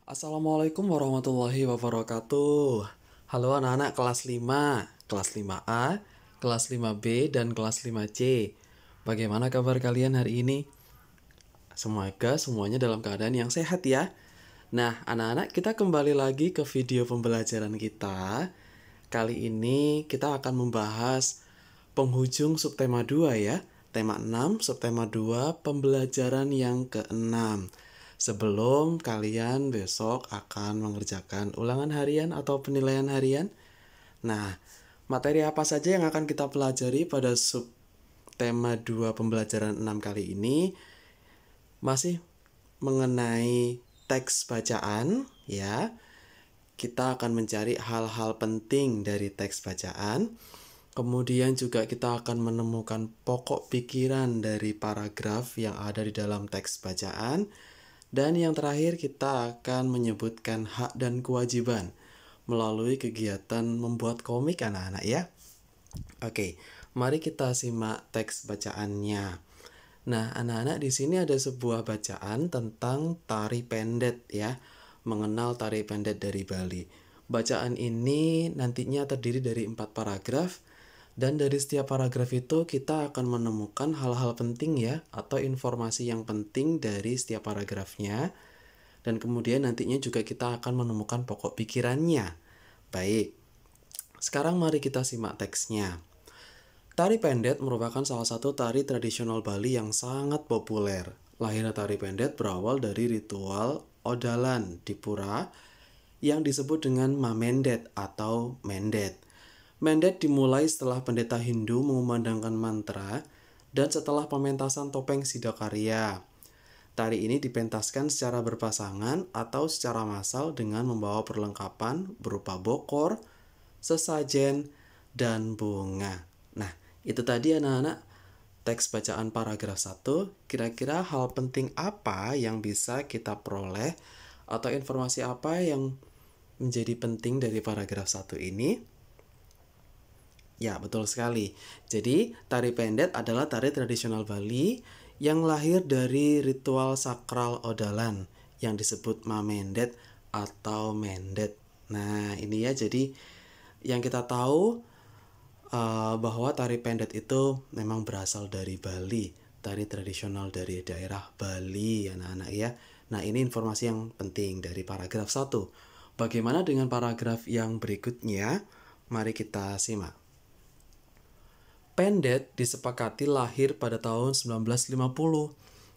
Assalamualaikum warahmatullahi wabarakatuh. Halo anak-anak kelas 5, kelas 5A, kelas 5B, dan kelas 5C. Bagaimana kabar kalian hari ini? Semoga semuanya dalam keadaan yang sehat ya. Nah, anak-anak, kita kembali lagi ke video pembelajaran kita. Kali ini kita akan membahas penghujung subtema 2 ya. Tema 6, subtema 2, pembelajaran yang ke-6. Sebelum kalian besok akan mengerjakan ulangan harian atau penilaian harian. Nah, materi apa saja yang akan kita pelajari pada subtema 2 pembelajaran 6 kali ini? Masih mengenai teks bacaan ya. Kita akan mencari hal-hal penting dari teks bacaan. Kemudian juga kita akan menemukan pokok pikiran dari paragraf yang ada di dalam teks bacaan. Dan yang terakhir kita akan menyebutkan hak dan kewajiban melalui kegiatan membuat komik anak-anak ya. Oke, mari kita simak teks bacaannya. Nah, anak-anak di sini ada sebuah bacaan tentang tari pendet ya, mengenal tari pendet dari Bali. Bacaan ini nantinya terdiri dari 4 paragraf. Dan dari setiap paragraf itu kita akan menemukan hal-hal penting ya, atau informasi yang penting dari setiap paragrafnya. Dan kemudian nantinya juga kita akan menemukan pokok pikirannya. Baik, sekarang mari kita simak teksnya. Tari pendet merupakan salah satu tari tradisional Bali yang sangat populer. Lahirnya tari pendet berawal dari ritual odalan di pura yang disebut dengan mamendet atau mendet. Mendet dimulai setelah pendeta Hindu mengumandangkan mantra dan setelah pementasan topeng Sidakarya. Tari ini dipentaskan secara berpasangan atau secara massal dengan membawa perlengkapan berupa bokor, sesajen, dan bunga. Nah, itu tadi anak-anak teks bacaan paragraf 1. Kira-kira hal penting apa yang bisa kita peroleh atau informasi apa yang menjadi penting dari paragraf 1 ini? Ya, betul sekali. Jadi, tari pendet adalah tari tradisional Bali yang lahir dari ritual sakral odalan yang disebut mamendet atau mendet. Nah, ini ya, jadi yang kita tahu bahwa tari pendet itu memang berasal dari Bali, tari tradisional dari daerah Bali, anak-anak ya. Nah, ini informasi yang penting dari paragraf 1. Bagaimana dengan paragraf yang berikutnya? Mari kita simak. Pendet disepakati lahir pada tahun 1950.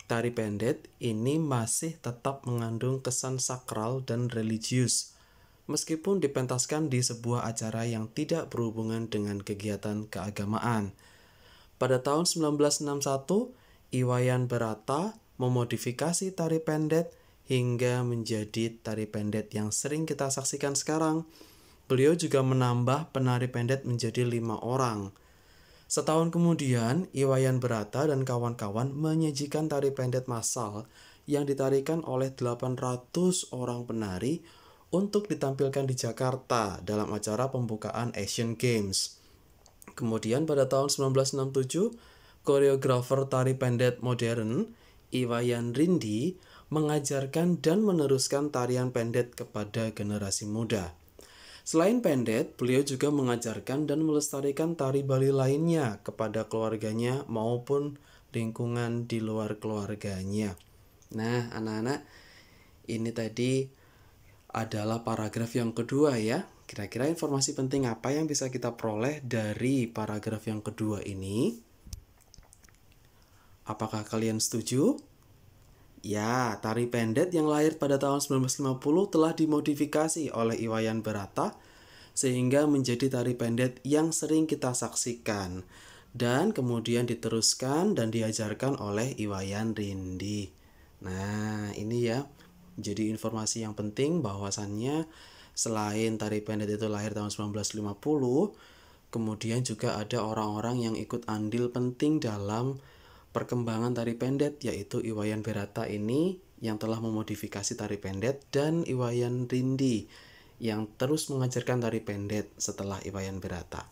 Tari pendet ini masih tetap mengandung kesan sakral dan religius, meskipun dipentaskan di sebuah acara yang tidak berhubungan dengan kegiatan keagamaan. Pada tahun 1961, Iwayan Berata memodifikasi tari pendet hingga menjadi tari pendet yang sering kita saksikan sekarang. Beliau juga menambah penari pendet menjadi 5 orang. Setahun kemudian, Iwayan Berata dan kawan-kawan menyajikan tari pendet massal yang ditarikan oleh 800 orang penari untuk ditampilkan di Jakarta dalam acara pembukaan Asian Games. Kemudian pada tahun 1967, koreografer tari pendet modern, Iwayan Rindi, mengajarkan dan meneruskan tarian pendet kepada generasi muda. Selain pendet, beliau juga mengajarkan dan melestarikan tari Bali lainnya kepada keluarganya maupun lingkungan di luar keluarganya. Nah, anak-anak, ini tadi adalah paragraf yang kedua ya. Kira-kira informasi penting apa yang bisa kita peroleh dari paragraf yang kedua ini? Apakah kalian setuju? Ya, tari pendet yang lahir pada tahun 1950 telah dimodifikasi oleh Iwayan Berata sehingga menjadi tari pendet yang sering kita saksikan dan kemudian diteruskan dan diajarkan oleh Iwayan Rindi. Nah, ini ya jadi informasi yang penting bahwasannya selain tari pendet itu lahir tahun 1950, kemudian juga ada orang-orang yang ikut andil penting dalam perkembangan tari pendet, yaitu Iwayan Berata ini yang telah memodifikasi tari pendet dan Iwayan Rindi yang terus mengajarkan tari pendet setelah Iwayan Berata.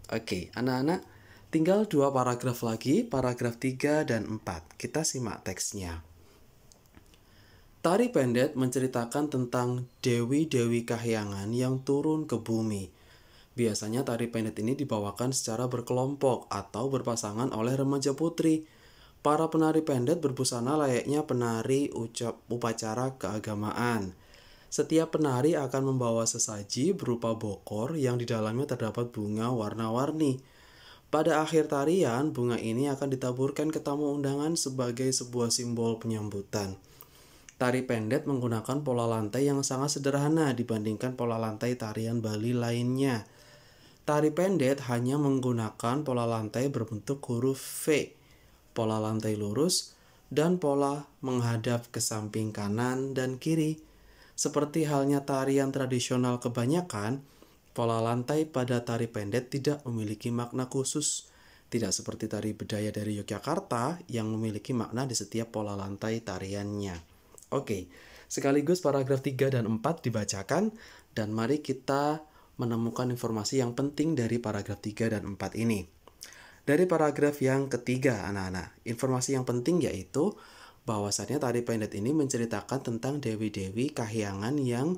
Oke, anak-anak, tinggal 2 paragraf lagi, paragraf 3 dan 4. Kita simak teksnya. Tari Pendet menceritakan tentang dewi-dewi kahyangan yang turun ke bumi. Biasanya tari pendet ini dibawakan secara berkelompok atau berpasangan oleh remaja putri. Para penari pendet berbusana layaknya penari upacara keagamaan. Setiap penari akan membawa sesaji berupa bokor yang di dalamnya terdapat bunga warna-warni. Pada akhir tarian, bunga ini akan ditaburkan ke tamu undangan sebagai sebuah simbol penyambutan. Tari pendet menggunakan pola lantai yang sangat sederhana dibandingkan pola lantai tarian Bali lainnya. Tari pendet hanya menggunakan pola lantai berbentuk huruf V, pola lantai lurus, dan pola menghadap ke samping kanan dan kiri. Seperti halnya tarian tradisional kebanyakan, pola lantai pada tari pendet tidak memiliki makna khusus. Tidak seperti tari bedaya dari Yogyakarta yang memiliki makna di setiap pola lantai tariannya. Oke, sekaligus paragraf 3 dan 4 dibacakan dan mari kita menemukan informasi yang penting dari paragraf 3 dan 4 ini. Dari paragraf yang ketiga, anak-anak, informasi yang penting yaitu bahwasannya tari pendet ini menceritakan tentang dewi-dewi kahyangan yang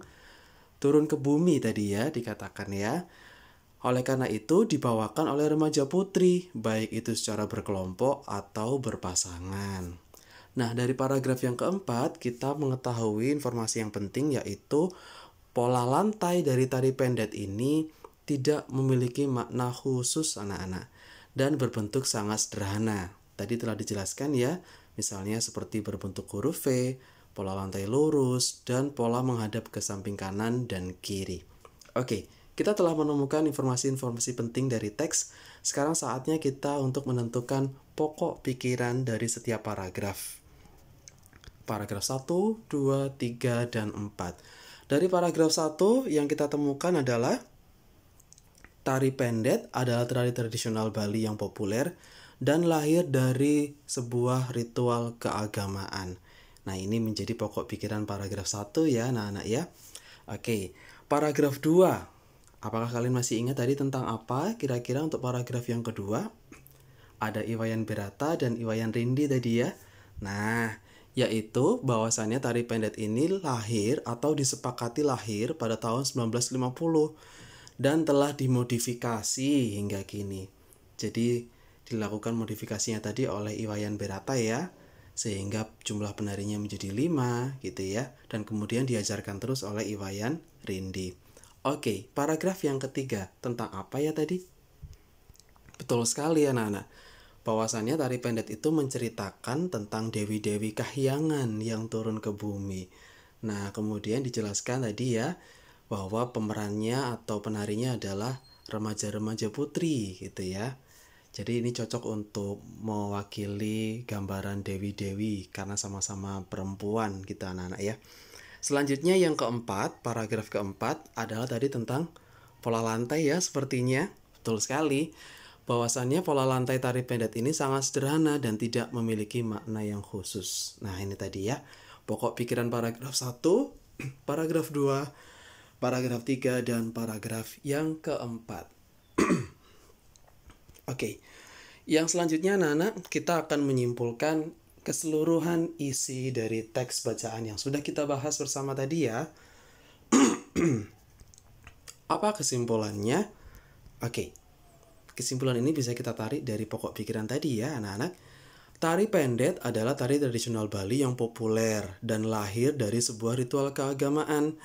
turun ke bumi tadi ya, dikatakan ya. Oleh karena itu dibawakan oleh remaja putri, baik itu secara berkelompok atau berpasangan. Nah, dari paragraf yang keempat, kita mengetahui informasi yang penting yaitu pola lantai dari tari pendet ini tidak memiliki makna khusus anak-anak dan berbentuk sangat sederhana. Tadi telah dijelaskan ya, misalnya seperti berbentuk huruf V, pola lantai lurus, dan pola menghadap ke samping kanan dan kiri. Oke, kita telah menemukan informasi-informasi penting dari teks. Sekarang saatnya kita untuk menentukan pokok pikiran dari setiap paragraf. Paragraf 1, 2, 3, dan 4. Dari paragraf 1 yang kita temukan adalah tari pendet adalah tari tradisional Bali yang populer dan lahir dari sebuah ritual keagamaan. Nah, ini menjadi pokok pikiran paragraf 1 ya, anak-anak ya. Oke, paragraf 2. Apakah kalian masih ingat tadi tentang apa kira-kira untuk paragraf yang kedua? Ada Iwayan Berata dan Iwayan Rindi tadi ya. Nah, yaitu bahwasannya tari pendet ini lahir atau disepakati lahir pada tahun 1950 dan telah dimodifikasi hingga kini. Jadi dilakukan modifikasinya tadi oleh Iwayan Berata ya, sehingga jumlah penarinya menjadi 5 gitu ya, dan kemudian diajarkan terus oleh Iwayan Rindi. Oke, paragraf yang ketiga tentang apa ya tadi? Betul sekali anak-anak. Bahwasannya tari pendet itu menceritakan tentang dewi-dewi kahyangan yang turun ke bumi. Nah, kemudian dijelaskan tadi ya, bahwa pemerannya atau penarinya adalah remaja-remaja putri gitu ya. Jadi ini cocok untuk mewakili gambaran dewi-dewi karena sama-sama perempuan gitu anak-anak ya. Selanjutnya yang keempat, paragraf keempat adalah tadi tentang pola lantai ya sepertinya. Betul sekali. Bahwasannya pola lantai tari pendet ini sangat sederhana dan tidak memiliki makna yang khusus. Nah, ini tadi ya, pokok pikiran paragraf 1, paragraf 2, paragraf 3, dan paragraf yang keempat. Oke, yang selanjutnya anak-anak, kita akan menyimpulkan keseluruhan isi dari teks bacaan yang sudah kita bahas bersama tadi ya. Apa kesimpulannya? Oke. Kesimpulan ini bisa kita tarik dari pokok pikiran tadi ya anak-anak. Tari pendet adalah tari tradisional Bali yang populer dan lahir dari sebuah ritual keagamaan.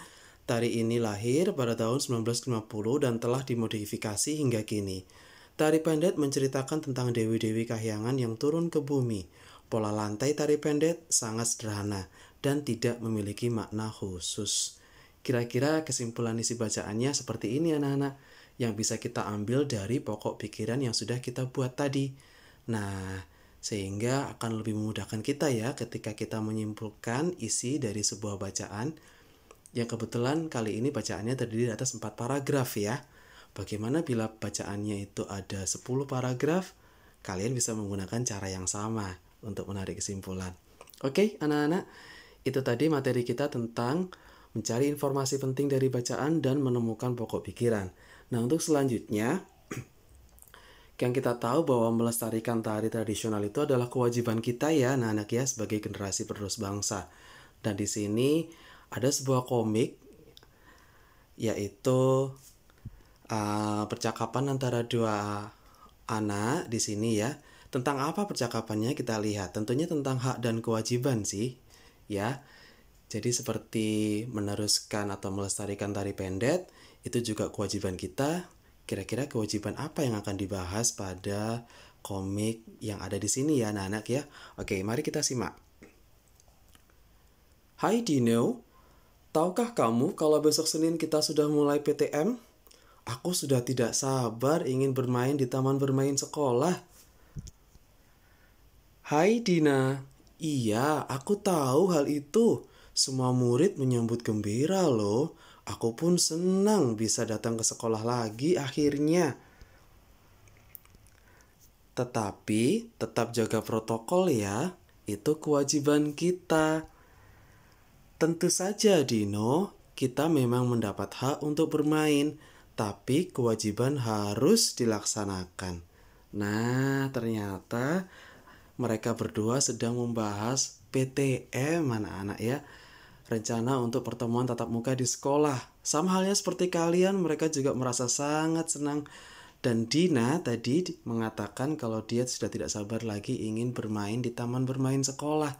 Tari ini lahir pada tahun 1950 dan telah dimodifikasi hingga kini. Tari pendet menceritakan tentang dewi-dewi kahyangan yang turun ke bumi. Pola lantai tari pendet sangat sederhana dan tidak memiliki makna khusus. Kira-kira kesimpulan isi bacaannya seperti ini anak-anak, yang bisa kita ambil dari pokok pikiran yang sudah kita buat tadi. Nah, sehingga akan lebih memudahkan kita ya ketika kita menyimpulkan isi dari sebuah bacaan yang kebetulan kali ini bacaannya terdiri atas 4 paragraf ya. Bagaimana bila bacaannya itu ada 10 paragraf? Kalian bisa menggunakan cara yang sama untuk menarik kesimpulan. Oke, anak-anak, itu tadi materi kita tentang mencari informasi penting dari bacaan dan menemukan pokok pikiran. Nah, untuk selanjutnya, yang kita tahu bahwa melestarikan tari tradisional itu adalah kewajiban kita ya, anak-anak ya, sebagai generasi penerus bangsa. Dan di sini ada sebuah komik, yaitu percakapan antara dua anak di sini ya. Tentang apa percakapannya kita lihat. Tentunya tentang hak dan kewajiban sih, ya. Jadi seperti meneruskan atau melestarikan tari pendet, itu juga kewajiban kita. Kira-kira kewajiban apa yang akan dibahas pada komik yang ada di sini ya anak-anak ya. Oke, mari kita simak. Hai Dino, tahukah kamu kalau besok Senin kita sudah mulai PTM? Aku sudah tidak sabar ingin bermain di taman bermain sekolah. Hai Dina, iya aku tahu hal itu. Semua murid menyambut gembira loh. Aku pun senang bisa datang ke sekolah lagi akhirnya. Tetapi tetap jaga protokol ya. Itu kewajiban kita. Tentu saja Dino, kita memang mendapat hak untuk bermain, tapi kewajiban harus dilaksanakan. Nah, ternyata mereka berdua sedang membahas PTM anak-anak ya. Rencana untuk pertemuan tatap muka di sekolah. Sama halnya seperti kalian, mereka juga merasa sangat senang. Dan Dina tadi mengatakan kalau dia sudah tidak sabar lagi ingin bermain di taman bermain sekolah.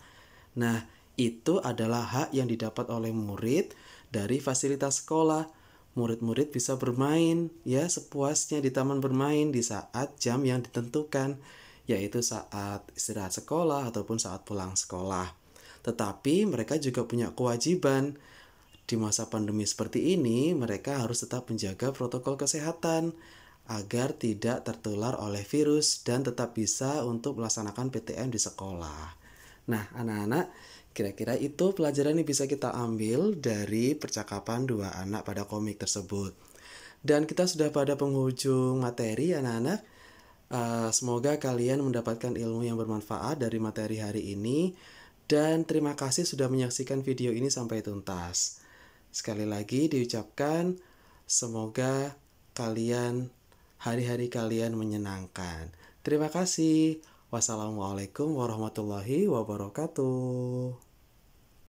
Nah, itu adalah hak yang didapat oleh murid dari fasilitas sekolah. Murid-murid bisa bermain ya sepuasnya di taman bermain di saat jam yang ditentukan, yaitu saat istirahat sekolah ataupun saat pulang sekolah. Tetapi mereka juga punya kewajiban. Di masa pandemi seperti ini, mereka harus tetap menjaga protokol kesehatan agar tidak tertular oleh virus dan tetap bisa untuk melaksanakan PTM di sekolah. Nah, anak-anak, kira-kira itu pelajaran yang bisa kita ambil dari percakapan dua anak pada komik tersebut. Dan kita sudah pada penghujung materi, anak-anak. Semoga kalian mendapatkan ilmu yang bermanfaat dari materi hari ini. Dan terima kasih sudah menyaksikan video ini sampai tuntas. Sekali lagi diucapkan, semoga hari-hari kalian menyenangkan. Terima kasih. Wassalamualaikum warahmatullahi wabarakatuh.